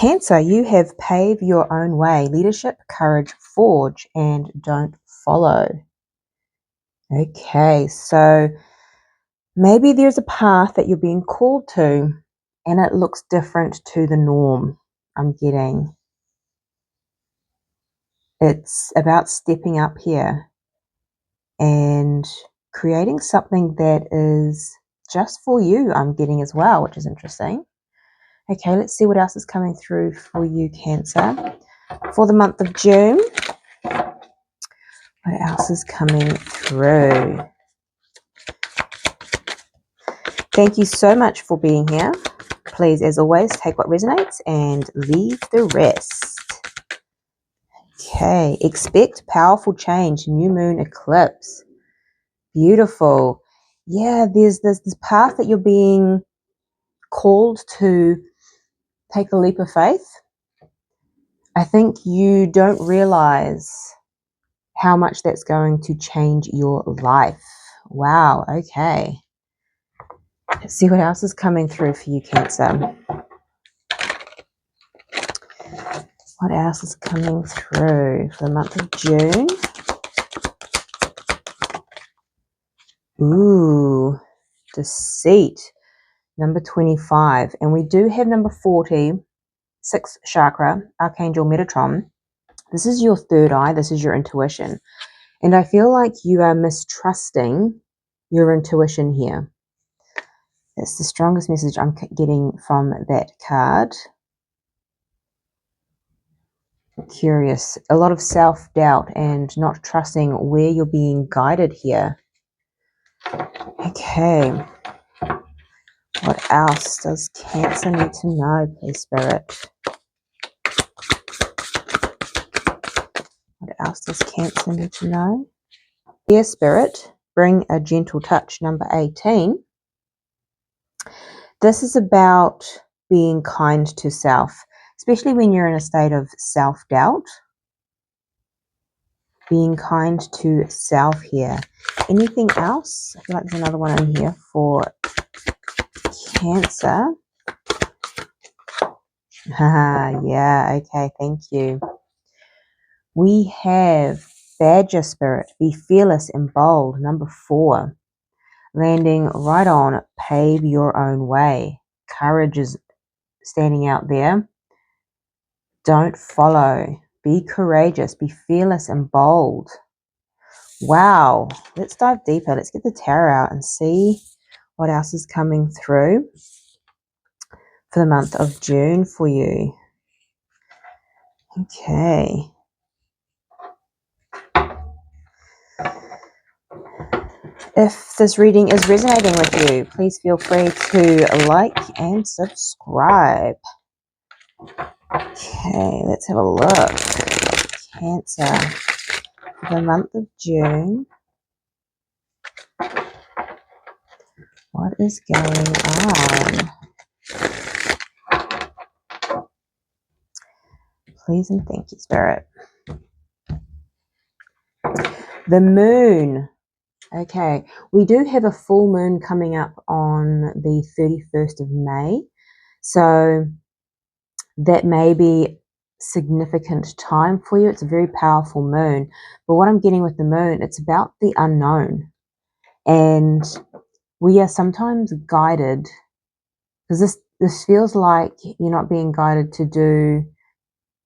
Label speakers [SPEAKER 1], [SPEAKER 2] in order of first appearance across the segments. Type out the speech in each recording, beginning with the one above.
[SPEAKER 1] Cancer, you have paved your own way. Leadership, courage, forge, and don't follow. Okay, so maybe there's a path that you're being called to and it looks different to the norm. I'm getting it's about stepping up here and creating something that is just for you, I'm getting as well, which is interesting. Okay, let's see what else is coming through for you, Cancer. For the month of June, what else is coming through? Thank you so much for being here. Please, as always, take what resonates and leave the rest. Okay, expect powerful change, new moon eclipse. Beautiful. Yeah, there's this path that you're being called to take a leap of faith. I think you don't realize how much that's going to change your life. Wow, okay. Let's see what else is coming through for you, Cancer. What else is coming through for the month of June? Ooh, deceit, number 25. And we do have number 40, 6th chakra, Archangel Metatron. This is your third eye. This is your intuition. And I feel like you are mistrusting your intuition here. That's the strongest message I'm getting from that card. Curious. A lot of self-doubt and not trusting where you're being guided here. Okay. What else does Cancer need to know, please, Spirit? What else does Cancer need to know? Dear Spirit, bring a gentle touch, number 18. This is about being kind to self, especially when you're in a state of self-doubt. Being kind to self here. Anything else? I feel like there's another one in here for Cancer. Yeah, okay, thank you. We have Badger Spirit, be fearless and bold, number 4. Landing right on, pave your own way. Courage is standing out there. Don't follow. Be courageous, be fearless and bold. Wow, let's dive deeper. Let's get the tarot out and see what else is coming through for the month of June for you. Okay. If this reading is resonating with you, please feel free to like and subscribe. Okay, let's have a look. Cancer, for the month of June. What is going on? Please and thank you, Spirit. The moon. Okay, we do have a full moon coming up on the 31st of May. So that may be significant time for you. It's a very powerful moon. But what I'm getting with the moon, it's about the unknown. And we are sometimes guided, because this feels like you're not being guided to do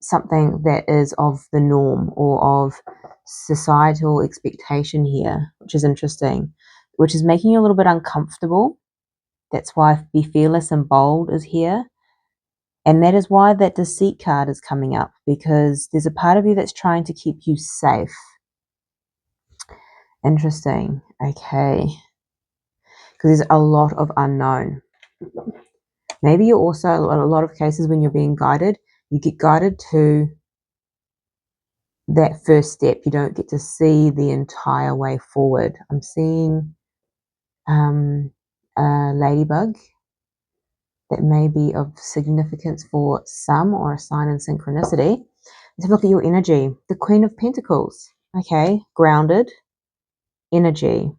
[SPEAKER 1] something that is of the norm or of societal expectation here, which is interesting, which is making you a little bit uncomfortable. That's why be fearless and bold is here. And that is why that deceit card is coming up, because there's a part of you that's trying to keep you safe. Interesting. Okay. Because there's a lot of unknown. Maybe you're also, in a lot of cases when you're being guided, you get guided to that first step. You don't get to see the entire way forward. I'm seeing a ladybug that may be of significance for some, or a sign in synchronicity. Let's have a look at your energy. The Queen of Pentacles. Okay, grounded energy,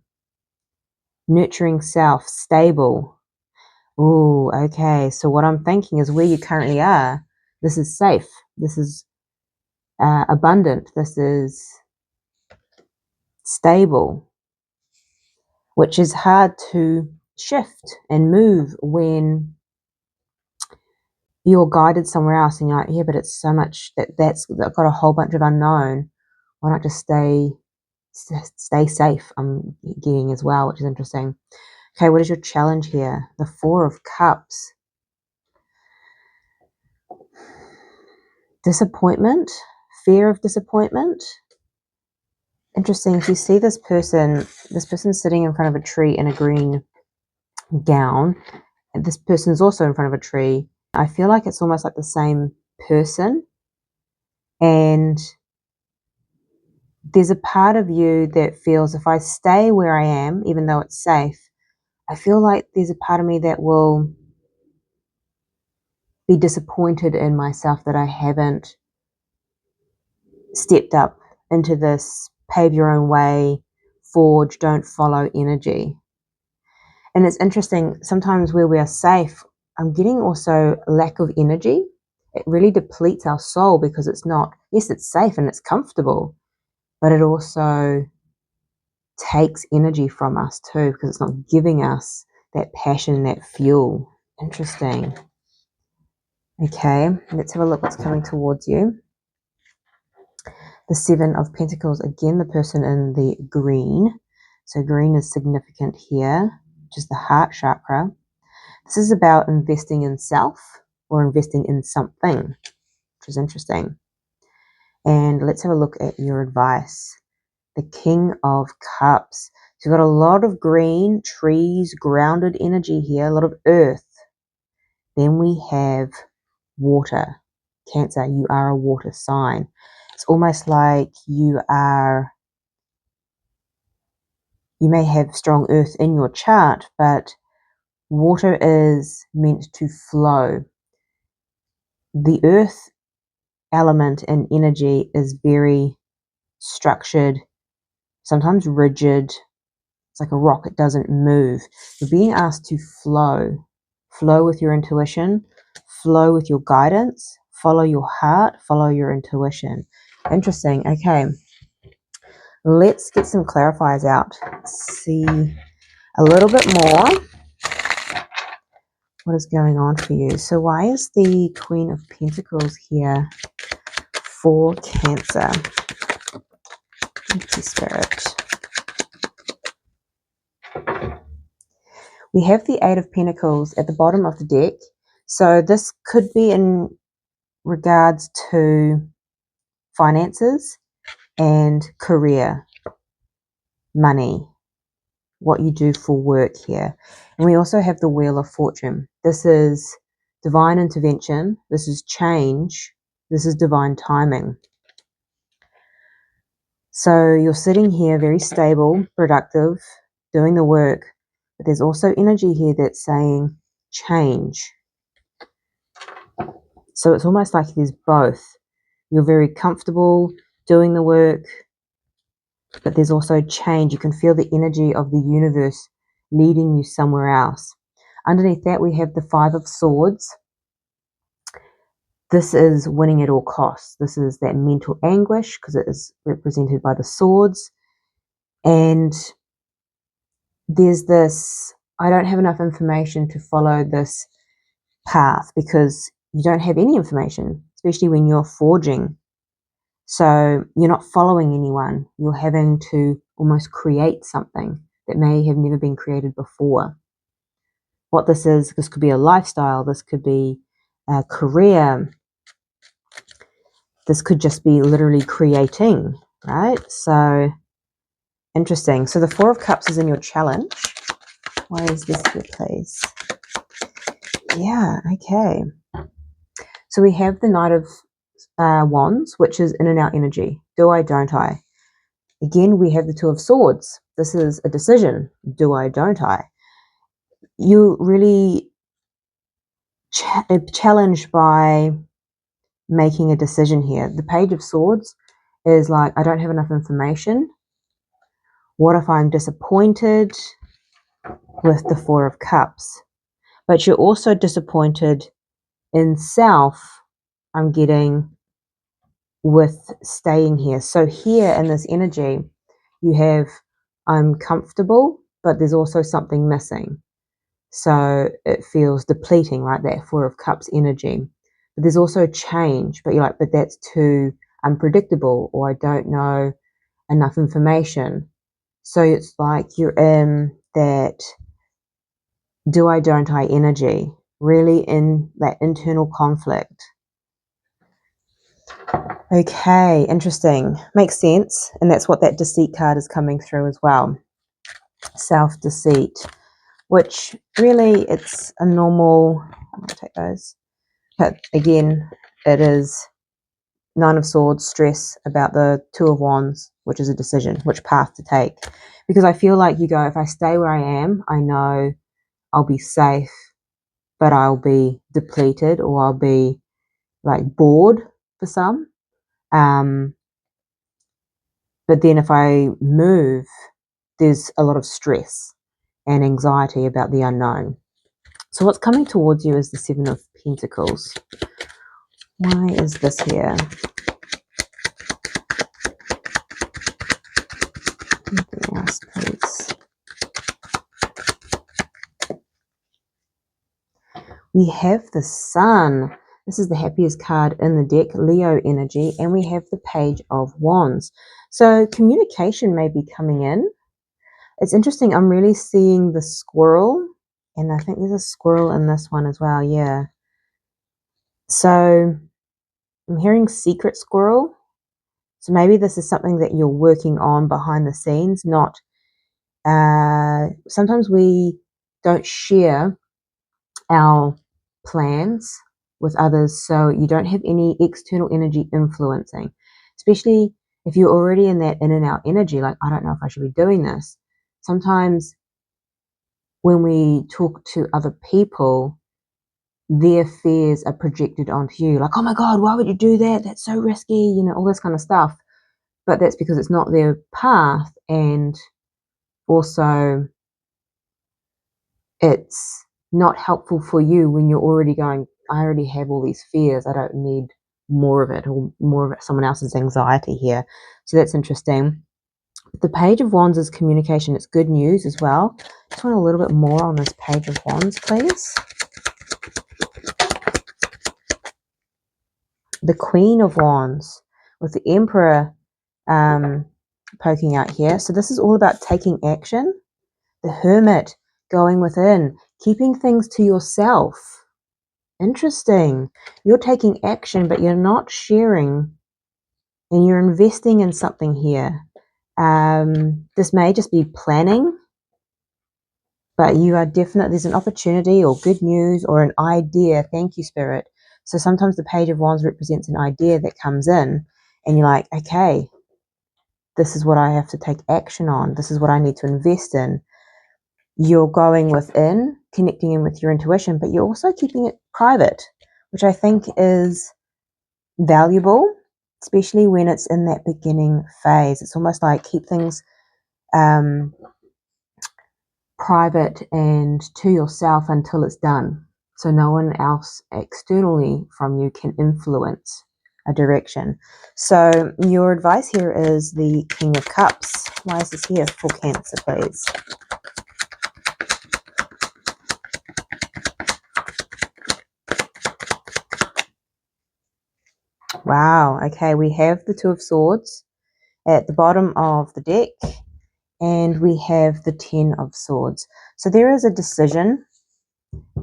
[SPEAKER 1] nurturing self, stable. Ooh, okay. So what I'm thinking is where you currently are, This is safe. This is abundant. This is stable, which is hard to shift and move when you're guided somewhere else and you're like, yeah, but it's so much that's got a whole bunch of unknown. Why not just stay safe? I'm getting as well, which is interesting. Okay, what is your challenge here? The Four of Cups. Disappointment, fear of disappointment. Interesting. If you see this person's sitting in front of a tree in a green gown, and this person's also in front of a tree. I feel like it's almost like the same person, and there's a part of you that feels if I stay where I am, even though it's safe, I feel like there's a part of me that will be disappointed in myself that I haven't stepped up into this pave your own way, forge, don't follow energy. And it's interesting, sometimes where we are safe, I'm getting also lack of energy. It really depletes our soul because it's not, yes, it's safe and it's comfortable, but it also takes energy from us too because it's not giving us that passion, that fuel. Interesting. Okay, let's have a look what's coming towards you. The Seven of Pentacles, again, the person in the green. So green is significant here, which is the heart chakra. This is about investing in self or investing in something, which is interesting. And let's have a look at your advice. The King of Cups. So you've got a lot of green, trees, grounded energy here, a lot of earth. Then we have water. Cancer, you are a water sign. It's almost like you may have strong earth in your chart, but water is meant to flow. The earth element and energy is very structured, sometimes rigid. It's like a rock, it doesn't move. You're being asked to flow with your intuition, flow with your guidance, follow your heart, follow your intuition. Interesting. Okay, let's get some clarifiers out. Let's see a little bit more what is going on for you. So why is the Queen of Pentacles here for Cancer? Thank you, Spirit. We have the Eight of Pentacles at the bottom of the deck. So this could be in regards to finances and career, money, what you do for work here. And we also have the Wheel of Fortune. This is divine intervention. This is change. This is divine timing. So you're sitting here very stable, productive, doing the work. But there's also energy here that's saying change. So it's almost like there's both. You're very comfortable doing the work, but there's also change. You can feel the energy of the universe leading you somewhere else. Underneath that, we have the Five of Swords. This is winning at all costs. This is that mental anguish because it is represented by the swords. And there's this, I don't have enough information to follow this path because you don't have any information, especially when you're forging. So you're not following anyone. You're having to almost create something that may have never been created before. What this is, this could be a lifestyle, this could be a career, this could just be literally creating, right? So interesting. So the Four of Cups is in your challenge. Why is this here, please? Yeah, okay. So we have the Knight of Wands, which is in and out energy. Do I, don't I? Again, we have the Two of Swords. This is a decision. Do I, don't I? You really challenged by making a decision here. The Page of Swords is like, I don't have enough information. What if I'm disappointed? With the Four of Cups. But you're also disappointed in self I'm getting with staying here. So here in this energy, you have I'm comfortable, but there's also something missing. So it feels depleting, right? That Four of Cups energy. But there's also change, but you're like, but that's too unpredictable, or I don't know enough information. So it's like you're in that do I, don't I energy, really in that internal conflict. Okay, interesting. Makes sense. And that's what that deceit card is coming through as well. Self-deceit, which really it's a normal, I'm going to take those. But again, it is Nine of Swords, stress about the Two of Wands, which is a decision, which path to take. Because I feel like you go, if I stay where I am, I know I'll be safe, but I'll be depleted, or I'll be like bored for some. But then if I move, there's a lot of stress and anxiety about the unknown. So what's coming towards you is the Seven of Pentacles. Why is this here? Anything else, please? We have the Sun. This is the happiest card in the deck, Leo energy, and we have the Page of Wands. So communication may be coming in. It's interesting. I'm really seeing the squirrel, and I think there's a squirrel in this one as well. Yeah. So I'm hearing secret squirrel. So maybe this is something that you're working on behind the scenes, not sometimes we don't share our plans with others, so you don't have any external energy influencing, especially if you're already in that in and out energy, like, I don't know if I should be doing this. Sometimes when we talk to other people, their fears are projected onto you, like, oh my God, why would you do that? That's so risky, all this kind of stuff. But that's because it's not their path, and also it's not helpful for you when you're already going, I already have all these fears, I don't need more of it, or more of it, someone else's anxiety here. So that's interesting. The Page of Wands is communication. It's good news as well. Just want a little bit more on this Page of Wands, please. The Queen of Wands with the Emperor poking out here. So this is all about taking action. The Hermit, going within, keeping things to yourself. Interesting. You're taking action, but you're not sharing, and you're investing in something here. This may just be planning, but you are definitely, there's an opportunity or good news or an idea. Thank you, Spirit. So sometimes the Page of Wands represents an idea that comes in, and you're like, okay, this is what I have to take action on. This is what I need to invest in. You're going within, connecting in with your intuition, but you're also keeping it private, which I think is valuable, especially when it's in that beginning phase. It's almost like keep things private and to yourself until it's done, so no one else externally from you can influence a direction. So your advice here is the King of Cups. Why is this here for Cancer, please? Wow, okay, we have the Two of Swords at the bottom of the deck, and we have the Ten of Swords. So there is a decision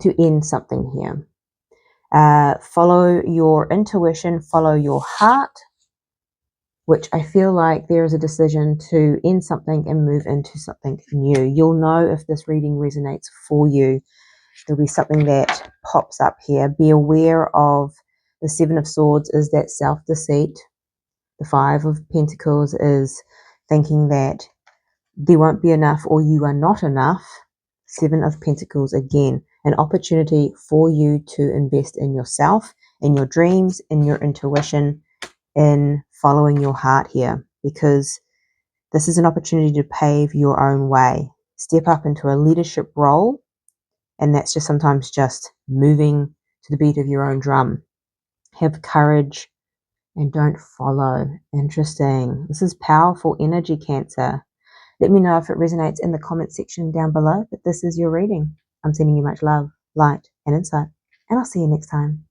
[SPEAKER 1] to end something here. Follow your intuition, follow your heart, which I feel like there is a decision to end something and move into something new. You'll know if this reading resonates for you. There'll be something that pops up here. Be aware of the Seven of Swords is that self-deceit. The Five of Pentacles is thinking that there won't be enough or you are not enough. Seven of Pentacles, again, an opportunity for you to invest in yourself, in your dreams, in your intuition, in following your heart here, because this is an opportunity to pave your own way. Step up into a leadership role, and that's just sometimes just moving to the beat of your own drum. Have courage and don't follow. Interesting. This is powerful energy, Cancer. Let me know if it resonates in the comment section down below. But this is your reading. I'm sending you much love, light, and insight. And I'll see you next time.